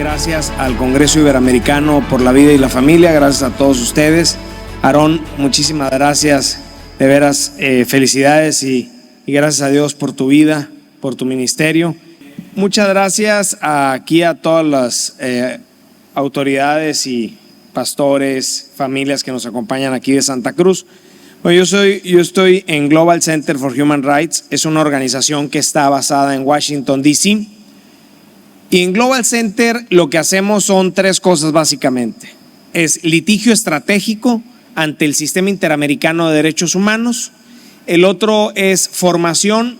Gracias al Congreso Iberoamericano por la Vida y la Familia, gracias a todos ustedes. Aarón, muchísimas gracias, de veras, felicidades y gracias a Dios por tu vida, por tu ministerio. Muchas gracias aquí a todas las autoridades y pastores, familias que nos acompañan aquí de Santa Cruz. Bueno, yo estoy en Global Center for Human Rights, es una organización que está basada en Washington, D.C. Y en Global Center lo que hacemos son tres cosas básicamente. Es litigio estratégico ante el Sistema Interamericano de Derechos Humanos. El otro es formación,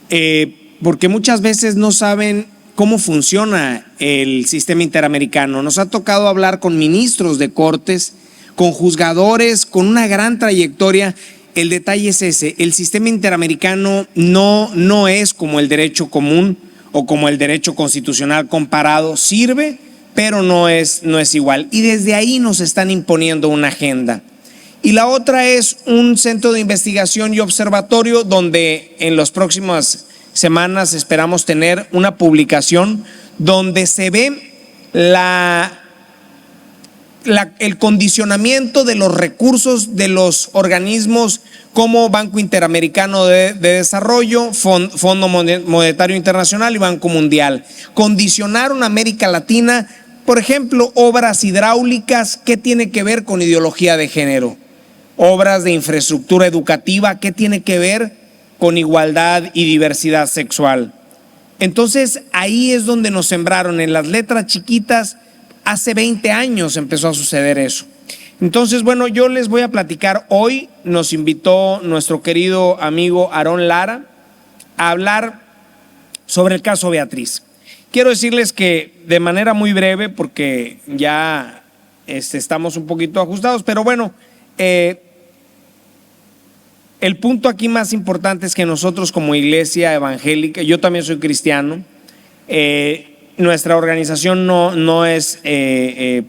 porque muchas veces no saben cómo funciona el sistema interamericano. Nos ha tocado hablar con ministros de cortes, con juzgadores, con una gran trayectoria. El detalle es ese: el sistema interamericano no es como el derecho común o como el derecho constitucional comparado. Sirve, pero no es igual. Y desde ahí nos están imponiendo una agenda. Y la otra es un centro de investigación y observatorio donde en las próximas semanas esperamos tener una publicación donde se ve el condicionamiento de los recursos de los organismos como Banco Interamericano de Desarrollo, Fondo Monetario Internacional y Banco Mundial. Condicionaron a América Latina, por ejemplo, obras hidráulicas. ¿Qué tiene que ver con ideología de género? Obras de infraestructura educativa. ¿Qué tiene que ver con igualdad y diversidad sexual? Entonces ahí es donde nos sembraron en las letras chiquitas. Hace 20 años empezó a suceder eso. Entonces, bueno, yo les voy a platicar hoy. Nos invitó nuestro querido amigo Aarón Lara a hablar sobre el caso Beatriz. Quiero decirles que de manera muy breve, porque ya estamos un poquito ajustados, pero bueno, el punto aquí más importante es que nosotros como iglesia evangélica, yo también soy cristiano, nuestra organización no es,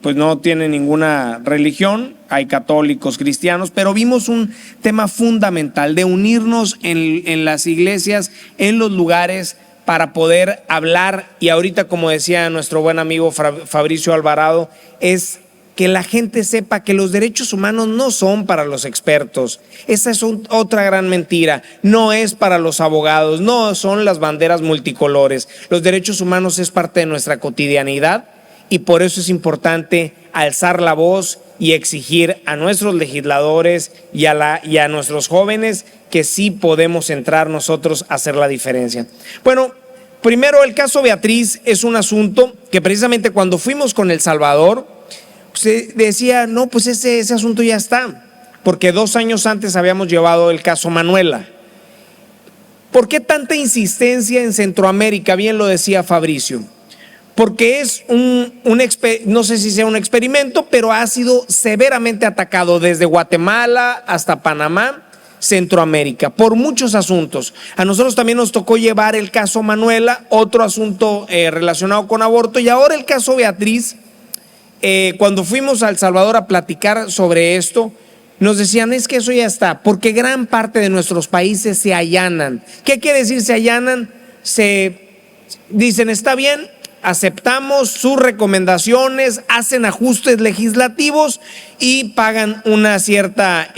pues no tiene ninguna religión, hay católicos, cristianos, pero vimos un tema fundamental de unirnos en las iglesias, en los lugares, para poder hablar. Y ahorita, como decía nuestro buen amigo Fabricio Alvarado, es que la gente sepa que los derechos humanos no son para los expertos. Esa es otra gran mentira. No es para los abogados, no son las banderas multicolores. Los derechos humanos es parte de nuestra cotidianidad y por eso es importante alzar la voz y exigir a nuestros legisladores y a nuestros jóvenes que sí podemos entrar nosotros a hacer la diferencia. Bueno, primero, el caso Beatriz es un asunto que precisamente cuando fuimos con El Salvador, se decía, no, pues ese asunto ya está, porque 2 años antes habíamos llevado el caso Manuela. ¿Por qué tanta insistencia en Centroamérica? Bien lo decía Fabricio, porque es no sé si sea un experimento, pero ha sido severamente atacado desde Guatemala hasta Panamá, Centroamérica, por muchos asuntos. A nosotros también nos tocó llevar el caso Manuela, otro asunto relacionado con aborto, y ahora el caso Beatriz. Cuando fuimos a El Salvador a platicar sobre esto, nos decían, es que eso ya está, porque gran parte de nuestros países se allanan. ¿Qué quiere decir se allanan? Se dicen, está bien, aceptamos sus recomendaciones, hacen ajustes legislativos y pagan una cierta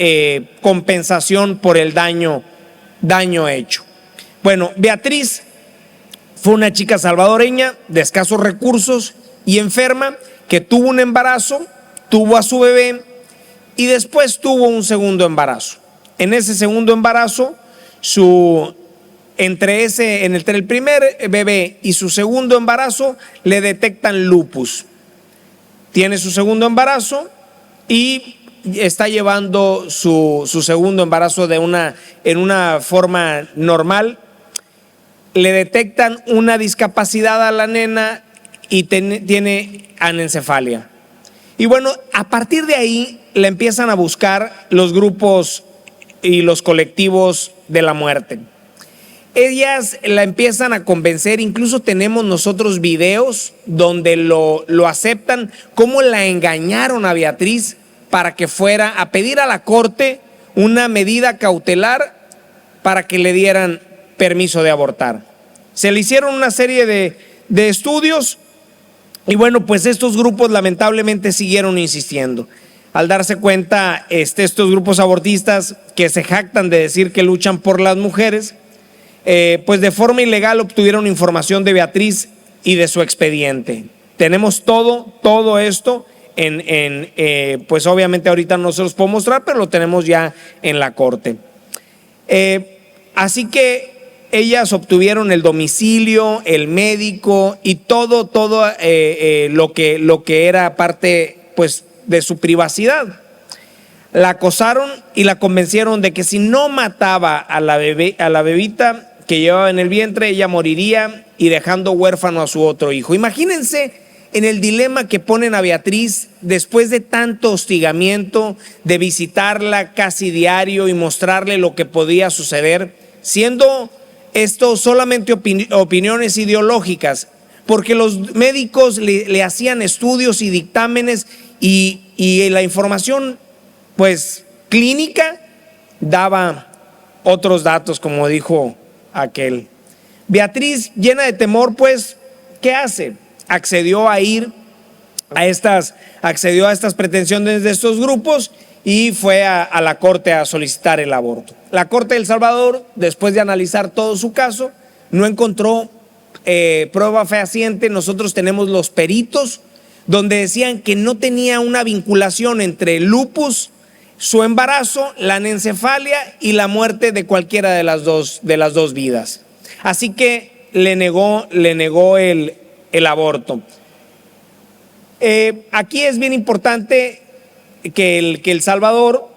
compensación por el daño hecho. Bueno, Beatriz fue una chica salvadoreña de escasos recursos y enferma, que tuvo un embarazo, tuvo a su bebé y después tuvo un segundo embarazo. En ese segundo embarazo, entre el primer bebé y su segundo embarazo, le detectan lupus. Tiene su segundo embarazo y está llevando su segundo embarazo en una forma normal. Le detectan una discapacidad a la nena y tiene anencefalia. Y bueno, a partir de ahí la empiezan a buscar los grupos y los colectivos de la muerte. Ellas la empiezan a convencer, incluso tenemos nosotros videos donde lo aceptan, cómo la engañaron a Beatriz para que fuera a pedir a la corte una medida cautelar para que le dieran permiso de abortar. Se le hicieron una serie de estudios Y bueno, pues estos grupos lamentablemente siguieron insistiendo. Al darse cuenta estos grupos abortistas que se jactan de decir que luchan por las mujeres, pues de forma ilegal obtuvieron información de Beatriz y de su expediente. Tenemos todo esto pues obviamente ahorita no se los puedo mostrar, pero lo tenemos ya en la corte. Así que ellas obtuvieron el domicilio, el médico y todo lo que era parte pues de su privacidad. La acosaron y la convencieron de que si no mataba a la bebita que llevaba en el vientre, ella moriría y dejando huérfano a su otro hijo. Imagínense en el dilema que ponen a Beatriz después de tanto hostigamiento, de visitarla casi diario y mostrarle lo que podía suceder, siendo esto solamente opiniones ideológicas, porque los médicos le hacían estudios y dictámenes y la información pues clínica daba otros datos, como dijo aquel. Beatriz, llena de temor, pues, ¿qué hace? Accedió a estas pretensiones de estos grupos y fue a la corte a solicitar el aborto. La Corte de El Salvador, después de analizar todo su caso, no encontró prueba fehaciente. Nosotros tenemos los peritos donde decían que no tenía una vinculación entre el lupus, su embarazo, la anencefalia y la muerte de cualquiera de las dos vidas. Así que le negó el aborto. Aquí es bien importante que El Salvador,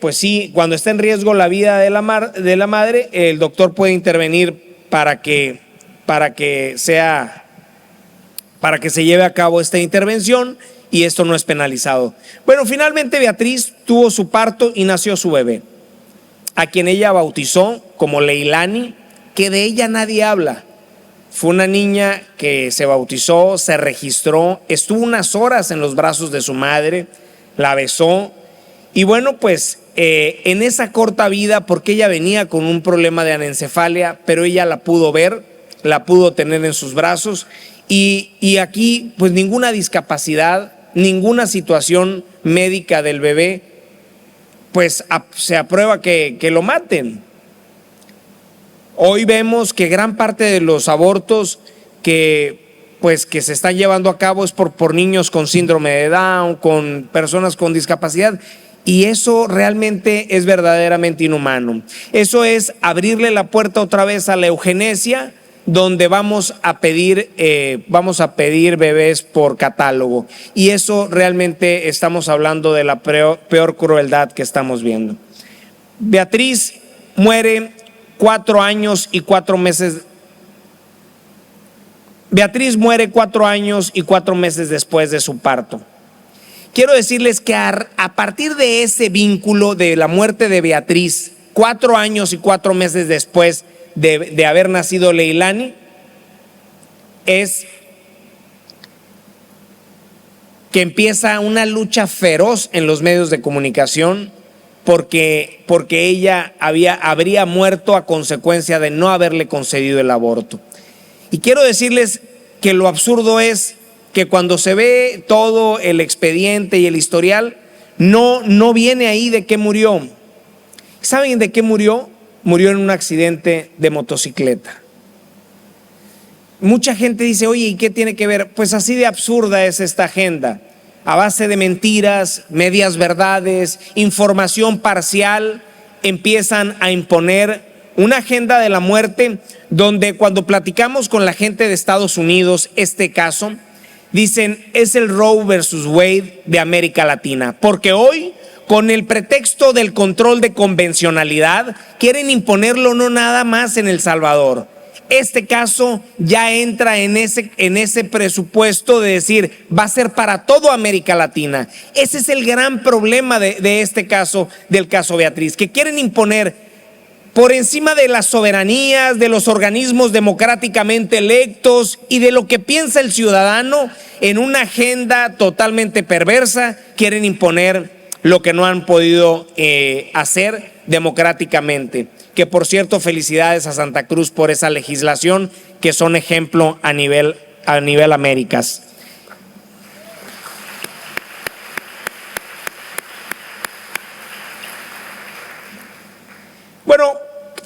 pues sí, cuando está en riesgo la vida de la madre, el doctor puede intervenir para que se lleve a cabo esta intervención y esto no es penalizado. Bueno, finalmente Beatriz tuvo su parto y nació su bebé, a quien ella bautizó como Leilani, que de ella nadie habla. Fue una niña que se bautizó, se registró, estuvo unas horas en los brazos de su madre, la besó y bueno, pues en esa corta vida, porque ella venía con un problema de anencefalia, pero ella la pudo ver, la pudo tener en sus brazos y aquí pues ninguna discapacidad, ninguna situación médica del bebé, pues se aprueba que lo maten. Hoy vemos que gran parte de los abortos que se están llevando a cabo es por niños con síndrome de Down, con personas con discapacidad, y eso realmente es verdaderamente inhumano. Eso es abrirle la puerta otra vez a la eugenesia, donde vamos a pedir bebés por catálogo, y eso realmente estamos hablando de la peor crueldad que estamos viendo. Beatriz muere 4 años y 4 meses. Beatriz muere 4 años y 4 meses después de su parto. Quiero decirles que a partir de ese vínculo de la muerte de Beatriz, 4 años y 4 meses después de haber nacido Leilani, es que empieza una lucha feroz en los medios de comunicación porque ella habría muerto a consecuencia de no haberle concedido el aborto. Y quiero decirles que lo absurdo es que cuando se ve todo el expediente y el historial, no viene ahí de qué murió. ¿Saben de qué murió? Murió en un accidente de motocicleta. Mucha gente dice, oye, ¿y qué tiene que ver? Pues así de absurda es esta agenda. A base de mentiras, medias verdades, información parcial, empiezan a imponer una agenda de la muerte donde cuando platicamos con la gente de Estados Unidos este caso, dicen es el Roe versus Wade de América Latina, porque hoy con el pretexto del control de convencionalidad quieren imponerlo no nada más en El Salvador. Este caso ya entra en ese presupuesto de decir va a ser para toda América Latina. Ese es el gran problema de este caso, del caso Beatriz, que quieren imponer por encima de las soberanías, de los organismos democráticamente electos y de lo que piensa el ciudadano, en una agenda totalmente perversa, quieren imponer lo que no han podido hacer democráticamente. Que por cierto, felicidades a Santa Cruz por esa legislación, que son ejemplo a nivel Américas. Bueno,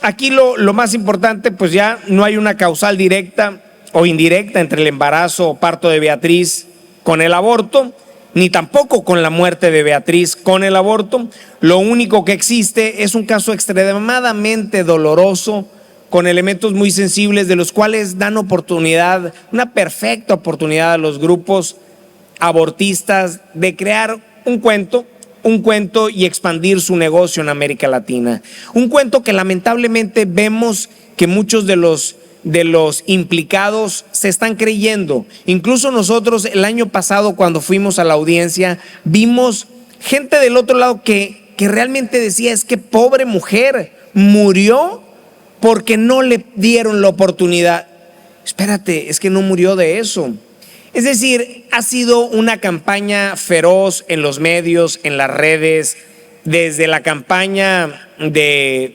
aquí lo más importante, pues ya no hay una causal directa o indirecta entre el embarazo o parto de Beatriz con el aborto, ni tampoco con la muerte de Beatriz con el aborto. Lo único que existe es un caso extremadamente doloroso, con elementos muy sensibles, de los cuales dan oportunidad, una perfecta oportunidad a los grupos abortistas de crear un cuento y expandir su negocio en América Latina. Un cuento que lamentablemente vemos que muchos de los implicados se están creyendo. Incluso nosotros el año pasado, cuando fuimos a la audiencia, vimos gente del otro lado que realmente decía: es que pobre mujer, murió porque no le dieron la oportunidad. Espérate, es que no murió de eso. Es decir, ha sido una campaña feroz en los medios, en las redes, desde la campaña del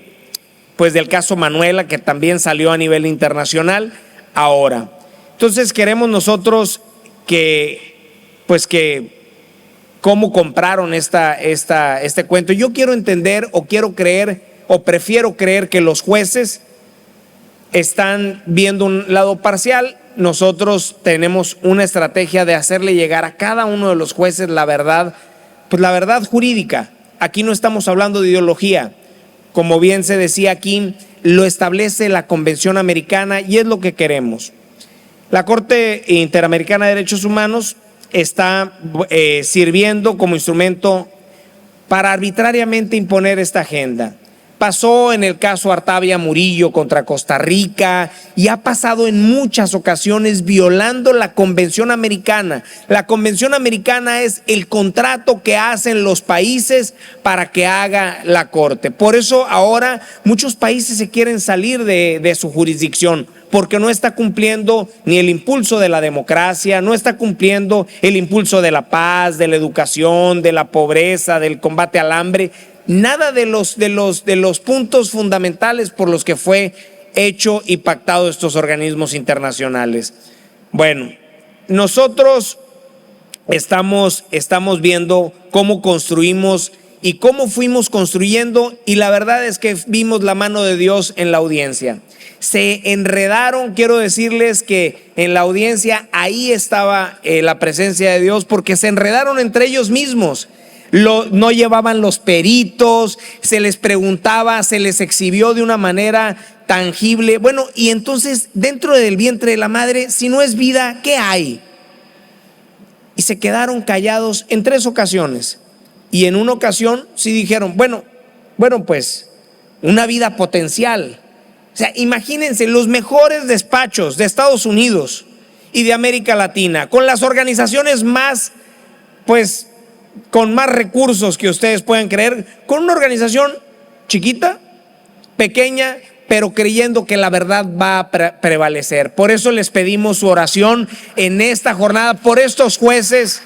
caso Manuela, que también salió a nivel internacional, ahora. Entonces queremos nosotros cómo compraron este cuento. Yo quiero entender, o quiero creer, o prefiero creer, que los jueces están viendo un lado parcial. Nosotros tenemos una estrategia de hacerle llegar a cada uno de los jueces la verdad, pues la verdad jurídica. Aquí no estamos hablando de ideología. Como bien se decía aquí, lo establece la Convención Americana y es lo que queremos. La Corte Interamericana de Derechos Humanos está sirviendo como instrumento para arbitrariamente imponer esta agenda. Pasó en el caso Artavia Murillo contra Costa Rica y ha pasado en muchas ocasiones violando la Convención Americana. La Convención Americana es el contrato que hacen los países para que haga la Corte. Por eso ahora muchos países se quieren salir de su jurisdicción, porque no está cumpliendo ni el impulso de la democracia, no está cumpliendo el impulso de la paz, de la educación, de la pobreza, del combate al hambre. Nada de los puntos fundamentales por los que fue hecho y pactado estos organismos internacionales. Bueno, nosotros estamos viendo cómo construimos y cómo fuimos construyendo, y la verdad es que vimos la mano de Dios en la audiencia. Se enredaron, quiero decirles que en la audiencia ahí estaba la presencia de Dios, porque se enredaron entre ellos mismos. No llevaban los peritos, se les preguntaba, se les exhibió de una manera tangible. Bueno, y entonces dentro del vientre de la madre, si no es vida, ¿qué hay? Y se quedaron callados en 3 ocasiones. Y en una ocasión sí dijeron, bueno, pues una vida potencial. O sea, imagínense, los mejores despachos de Estados Unidos y de América Latina, con las organizaciones más, pues, con más recursos que ustedes puedan creer, con una organización chiquita, pequeña, pero creyendo que la verdad va a prevalecer. Por eso les pedimos su oración en esta jornada, por estos jueces.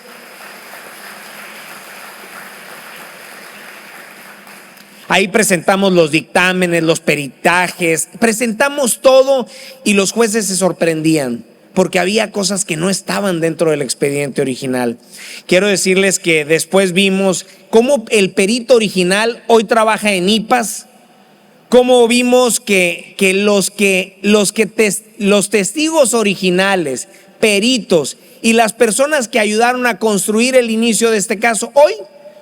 Ahí presentamos los dictámenes, los peritajes, presentamos todo, y los jueces se sorprendían, porque había cosas que no estaban dentro del expediente original. Quiero decirles que después vimos cómo el perito original hoy trabaja en IPAS, cómo vimos que los testigos originales, peritos y las personas que ayudaron a construir el inicio de este caso, hoy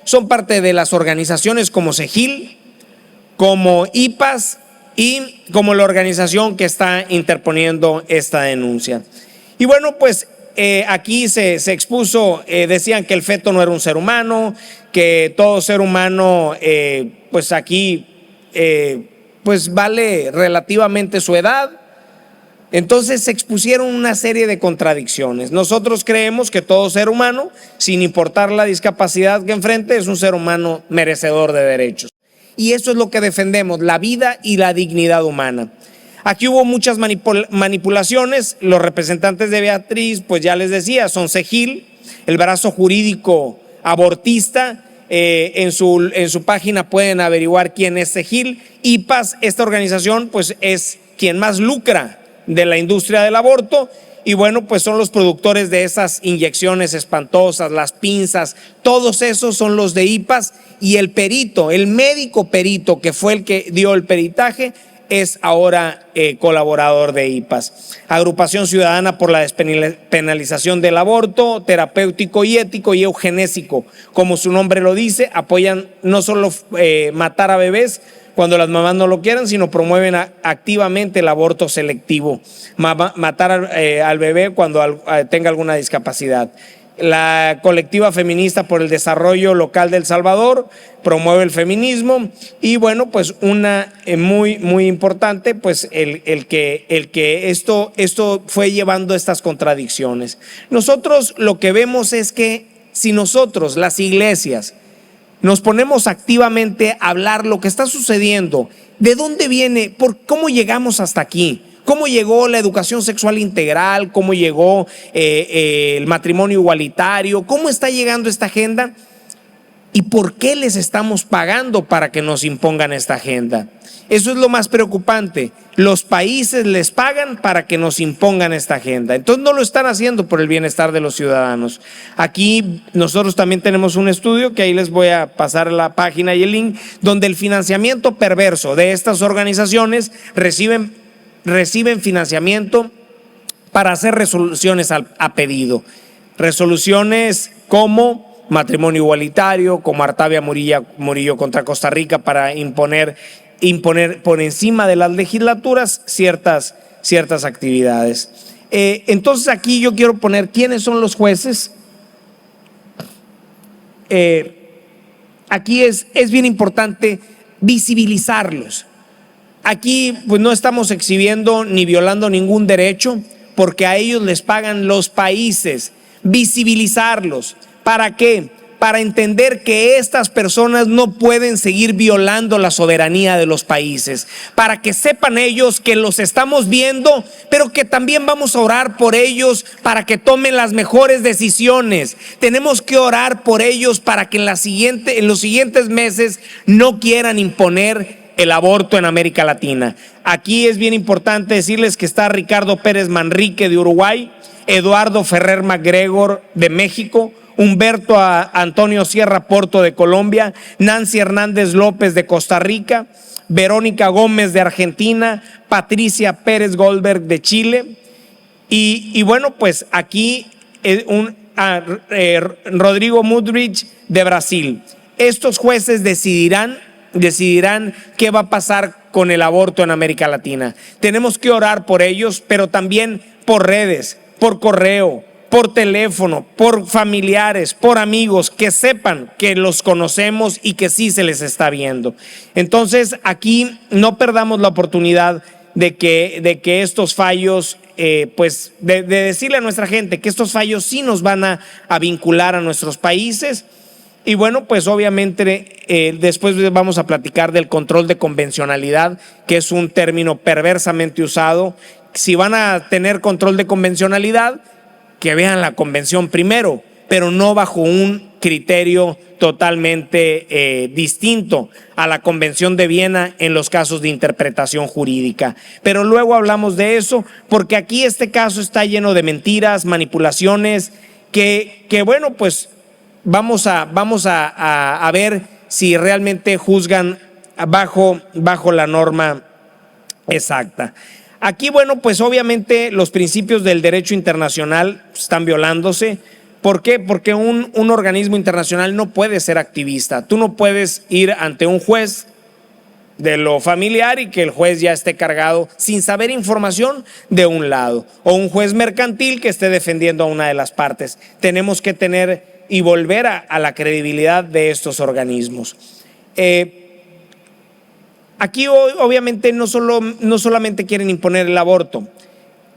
son parte de las organizaciones como CEGIL, como IPAS y como la organización que está interponiendo esta denuncia. Y bueno, pues aquí se expuso, decían que el feto no era un ser humano, que todo ser humano, pues aquí, pues vale relativamente su edad. Entonces se expusieron una serie de contradicciones. Nosotros creemos que todo ser humano, sin importar la discapacidad que enfrente, es un ser humano merecedor de derechos. Y eso es lo que defendemos, la vida y la dignidad humana. Aquí hubo muchas manipulaciones. Los representantes de Beatriz, pues ya les decía, son CEGIL, el brazo jurídico abortista. En su página pueden averiguar quién es CEGIL. IPAS, esta organización, pues es quien más lucra de la industria del aborto. y bueno, pues son los productores de esas inyecciones espantosas, las pinzas, todos esos son los de IPAS, y el perito, el médico perito que fue el que dio el peritaje, es ahora colaborador de IPAS. Agrupación Ciudadana por la Despenalización del Aborto, terapéutico y ético y eugenésico, como su nombre lo dice, apoyan no solo matar a bebés cuando las mamás no lo quieran, sino promueven activamente el aborto selectivo, matar al bebé cuando tenga alguna discapacidad. La Colectiva Feminista por el Desarrollo Local de El Salvador promueve el feminismo, y bueno, pues una muy importante, pues el que esto fue llevando estas contradicciones. Nosotros lo que vemos es que si nosotros, las iglesias, nos ponemos activamente a hablar lo que está sucediendo, de dónde viene, cómo llegamos hasta aquí, cómo llegó la educación sexual integral, cómo llegó el matrimonio igualitario, cómo está llegando esta agenda y por qué les estamos pagando para que nos impongan esta agenda. Eso es lo más preocupante. Los países les pagan para que nos impongan esta agenda. Entonces no lo están haciendo por el bienestar de los ciudadanos. Aquí nosotros también tenemos un estudio que ahí les voy a pasar la página y el link, donde el financiamiento perverso de estas organizaciones reciben financiamiento para hacer resoluciones a pedido. Resoluciones como matrimonio igualitario, como Artavia Murillo contra Costa Rica, para imponer por encima de las legislaturas ciertas actividades. Entonces aquí yo quiero poner quiénes son los jueces. Aquí es bien importante visibilizarlos. Aquí pues no estamos exhibiendo ni violando ningún derecho, porque a ellos les pagan los países. Visibilizarlos. ¿Para qué? Para entender que estas personas no pueden seguir violando la soberanía de los países, para que sepan ellos que los estamos viendo, pero que también vamos a orar por ellos para que tomen las mejores decisiones. Tenemos que orar por ellos para que en los siguientes meses no quieran imponer el aborto en América Latina. Aquí es bien importante decirles que está Ricardo Pérez Manrique de Uruguay, Eduardo Ferrer MacGregor de México, Humberto Antonio Sierra Porto de Colombia, Nancy Hernández López de Costa Rica, Verónica Gómez de Argentina, Patricia Pérez Goldberg de Chile, y bueno, pues aquí Rodrigo Mudrich de Brasil. Estos jueces decidirán qué va a pasar con el aborto en América Latina. Tenemos que orar por ellos, pero también por redes, por correo, por teléfono, por familiares, por amigos, que sepan que los conocemos y que sí se les está viendo. Entonces aquí no perdamos la oportunidad de que estos fallos, pues de decirle a nuestra gente que estos fallos sí nos van a vincular a nuestros países. Y bueno, pues obviamente después vamos a platicar del control de convencionalidad, que es un término perversamente usado. Si van a tener control de convencionalidad, que vean la convención primero, pero no bajo un criterio totalmente distinto a la Convención de Viena en los casos de interpretación jurídica. Pero luego hablamos de eso, porque aquí este caso está lleno de mentiras, manipulaciones, que bueno, pues vamos a ver si realmente juzgan bajo la norma exacta. Aquí, bueno, pues obviamente los principios del derecho internacional están violándose. ¿Por qué? Porque un organismo internacional no puede ser activista. Tú no puedes ir ante un juez de lo familiar y que el juez ya esté cargado sin saber información de un lado, o un juez mercantil que esté defendiendo a una de las partes. Tenemos que tener y volver a la credibilidad de estos organismos. Aquí obviamente no solamente quieren imponer el aborto,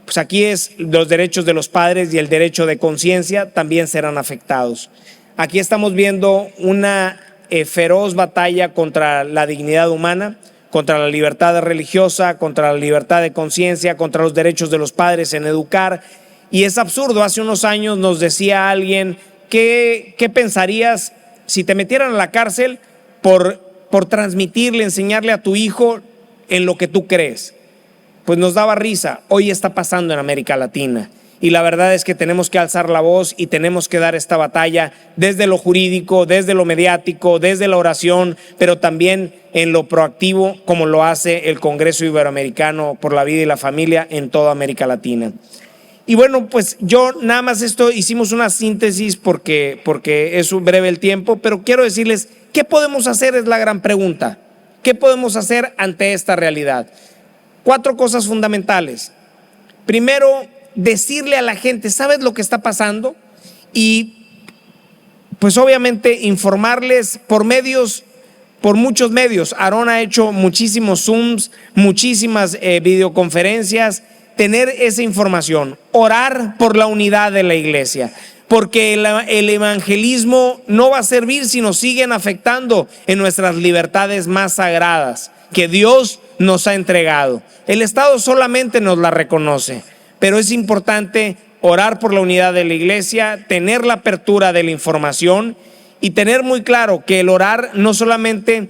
pues aquí los derechos de los padres y el derecho de conciencia también serán afectados. Aquí estamos viendo una feroz batalla contra la dignidad humana, contra la libertad religiosa, contra la libertad de conciencia, contra los derechos de los padres en educar. Y es absurdo. Hace unos años nos decía alguien, ¿qué pensarías si te metieran a la cárcel por transmitirle, enseñarle a tu hijo en lo que tú crees? Pues nos daba risa. Hoy está pasando en América Latina. y la verdad es que tenemos que alzar la voz y tenemos que dar esta batalla desde lo jurídico, desde lo mediático, desde la oración, pero también en lo proactivo, como lo hace el Congreso Iberoamericano por la Vida y la Familia en toda América Latina. Y bueno, pues yo nada más hicimos una síntesis porque es un breve el tiempo, pero quiero decirles, ¿qué podemos hacer? Es la gran pregunta. ¿Qué podemos hacer ante esta realidad? 4 cosas fundamentales. Primero, decirle a la gente, ¿sabes lo que está pasando? Y pues obviamente informarles por muchos medios. Aarón ha hecho muchísimos Zooms, muchísimas videoconferencias, tener esa información, orar por la unidad de la iglesia, porque el evangelismo no va a servir si nos siguen afectando en nuestras libertades más sagradas que Dios nos ha entregado. El Estado solamente nos la reconoce, pero es importante orar por la unidad de la iglesia, tener la apertura de la información y tener muy claro que el orar no solamente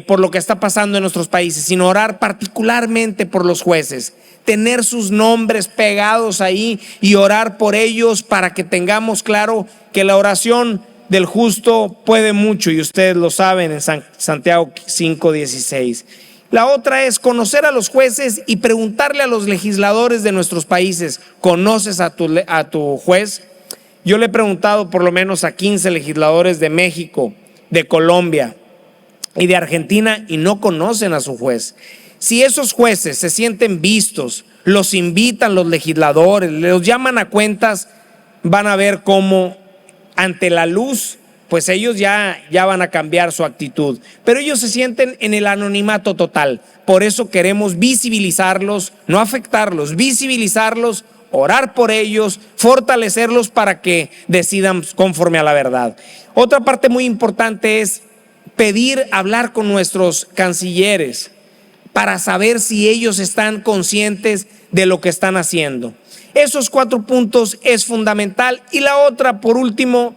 por lo que está pasando en nuestros países, sino orar particularmente por los jueces, tener sus nombres pegados ahí y orar por ellos para que tengamos claro que la oración del justo puede mucho, y ustedes lo saben en Santiago 5:16. La otra es conocer a los jueces y preguntarle a los legisladores de nuestros países, ¿conoces a tu juez? Yo le he preguntado por lo menos a 15 legisladores de México, de Colombia y de Argentina, y no conocen a su juez. Si esos jueces se sienten vistos, los invitan los legisladores, los llaman a cuentas, van a ver cómo ante la luz, pues ellos ya van a cambiar su actitud. Pero ellos se sienten en el anonimato total. Por eso queremos visibilizarlos, no afectarlos, visibilizarlos, orar por ellos, fortalecerlos para que decidan conforme a la verdad. Otra parte muy importante es hablar con nuestros cancilleres para saber si ellos están conscientes de lo que están haciendo. Esos 4 puntos es fundamental. Y la otra, por último,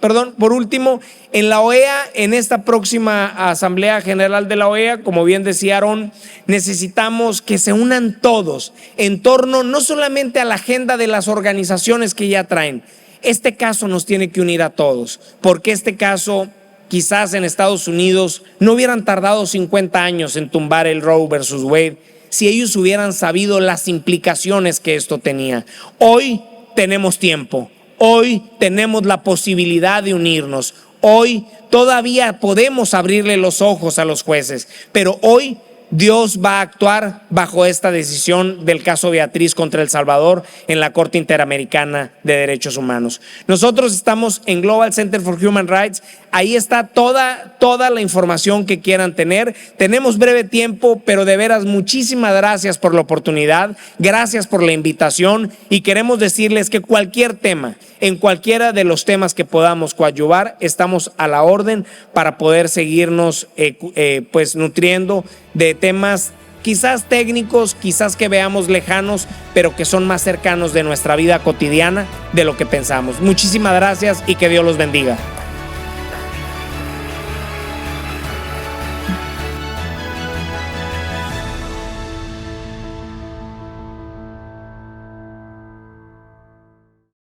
en la OEA, en esta próxima Asamblea General de la OEA, como bien decía Aarón, necesitamos que se unan todos en torno no solamente a la agenda de las organizaciones que ya traen. Este caso nos tiene que unir a todos, porque este caso, quizás en Estados Unidos no hubieran tardado 50 años en tumbar el Roe versus Wade si ellos hubieran sabido las implicaciones que esto tenía. Hoy tenemos tiempo, hoy tenemos la posibilidad de unirnos, hoy todavía podemos abrirle los ojos a los jueces, pero hoy Dios va a actuar bajo esta decisión del caso Beatriz contra El Salvador en la Corte Interamericana de Derechos Humanos. Nosotros estamos en Global Center for Human Rights. Ahí está toda la información que quieran tener. Tenemos breve tiempo, pero de veras muchísimas gracias por la oportunidad, gracias por la invitación, y queremos decirles que cualquier tema, en cualquiera de los temas que podamos coadyuvar, estamos a la orden para poder seguirnos pues nutriendo de temas quizás técnicos, quizás que veamos lejanos, pero que son más cercanos de nuestra vida cotidiana de lo que pensamos. Muchísimas gracias y que Dios los bendiga.